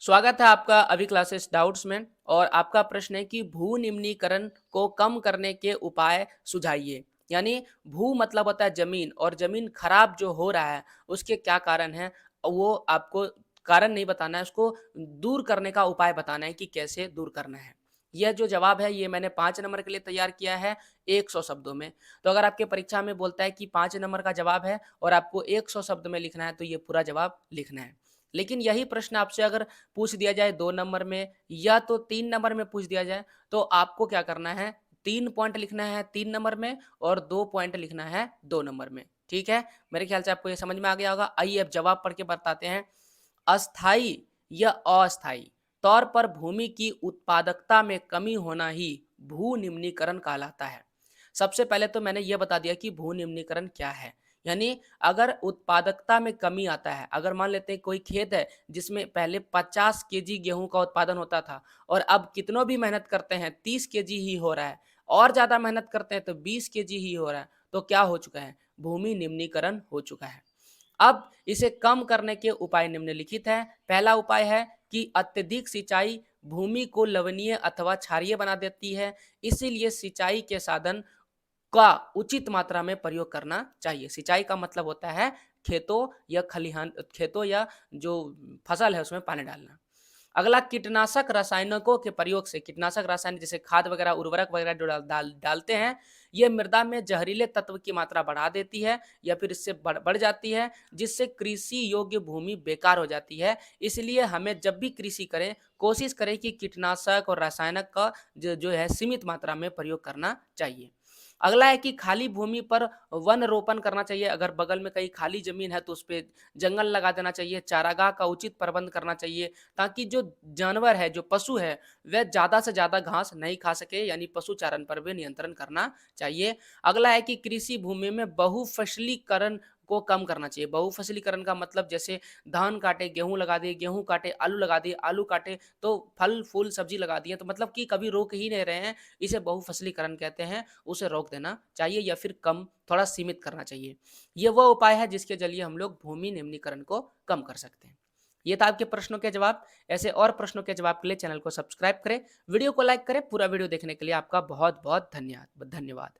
स्वागत है आपका अभी क्लासेस डाउट्स में। और आपका प्रश्न है कि भू निम्नीकरण को कम करने के उपाय सुझाइए। यानी भू मतलब होता है जमीन, और जमीन खराब जो हो रहा है उसके क्या कारण है, वो आपको कारण नहीं बताना है, उसको दूर करने का उपाय बताना है कि कैसे दूर करना है। यह जो जवाब है ये मैंने 5 नंबर के लिए तैयार किया है 100 शब्दों में। तो अगर आपके परीक्षा में बोलता है कि 5 नंबर का जवाब है और आपको 100 शब्द में लिखना है तो ये पूरा जवाब लिखना है। लेकिन यही प्रश्न आपसे अगर पूछ दिया जाए 2 नंबर में या तो 3 नंबर में पूछ दिया जाए, तो आपको क्या करना है, 3 पॉइंट लिखना है 3 नंबर में और 2 पॉइंट लिखना है 2 नंबर में। ठीक है, मेरे ख्याल से आपको ये समझ में आ गया होगा। आइए अब जवाब पढ़ के बताते हैं। अस्थाई या अस्थाई तौर पर भूमि की उत्पादकता में कमी होना ही भू निम्नीकरण कहलाता है। सबसे पहले तो मैंने ये बता दिया कि भू निम्नीकरण क्या है। यानी अगर उत्पादकता में कमी आता है, अगर मान लेते हैं कोई खेत है जिसमें पहले 50 केजी गेहूं का उत्पादन होता था और अब कितनों भी मेहनत करते हैं 30 केजी ही हो रहा है, और ज्यादा मेहनत करते हैं तो 20 केजी ही हो रहा है, तो क्या हो चुका है, भूमि निम्नीकरण हो चुका है। अब इसे कम करने के उपाय निम्नलिखित है। पहला उपाय है कि अत्यधिक सिंचाई भूमि को लवणीय अथवा क्षारीय बना देती है, इसीलिए सिंचाई के साधन का उचित मात्रा में प्रयोग करना चाहिए। सिंचाई का मतलब होता है खेतों या खलिहान, खेतों या जो फसल है उसमें पानी डालना। अगला, कीटनाशक रसायनों के प्रयोग से, कीटनाशक रसायन जैसे खाद वगैरह, उर्वरक वगैरह जो डालते हैं, ये मृदा में जहरीले तत्व की मात्रा बढ़ा देती है या फिर इससे बढ़ जाती है, जिससे कृषि योग्य भूमि बेकार हो जाती है। इसलिए हमें जब भी कृषि करें, कोशिश करें कि कीटनाशक और रासायनिक का जो है सीमित मात्रा में प्रयोग करना चाहिए। अगला है कि खाली भूमि पर वन रोपण करना चाहिए। अगर बगल में कहीं खाली जमीन है तो उस पे जंगल लगा देना चाहिए। चारागाह का उचित प्रबंध करना चाहिए ताकि जो जानवर है, जो पशु है, वह ज़्यादा से ज़्यादा घास नहीं खा सके, यानी पशु चारण पर भी नियंत्रण करना चाहिए। अगला है कि कृषि भूमि में बहुफसलीकरण को कम करना चाहिए। बहुफसलीकरण का मतलब जैसे धान काटे गेहूँ लगा दिए, गेहूँ काटे आलू लगा दिए, आलू काटे तो फल फूल सब्जी लगा दिए, तो मतलब कि कभी रोक ही नहीं रहे हैं, इसे बहुफसलीकरण कहते हैं। उसे रोक देना चाहिए या फिर कम, थोड़ा सीमित करना चाहिए। ये वो उपाय है जिसके जरिए हम लोग भूमि निम्नीकरण को कम कर सकते हैं। ये था आपके प्रश्नों के जवाब। ऐसे और प्रश्नों के जवाब के लिए चैनल को सब्सक्राइब करें, वीडियो को लाइक करें। पूरा वीडियो देखने के लिए आपका बहुत बहुत धन्यवाद।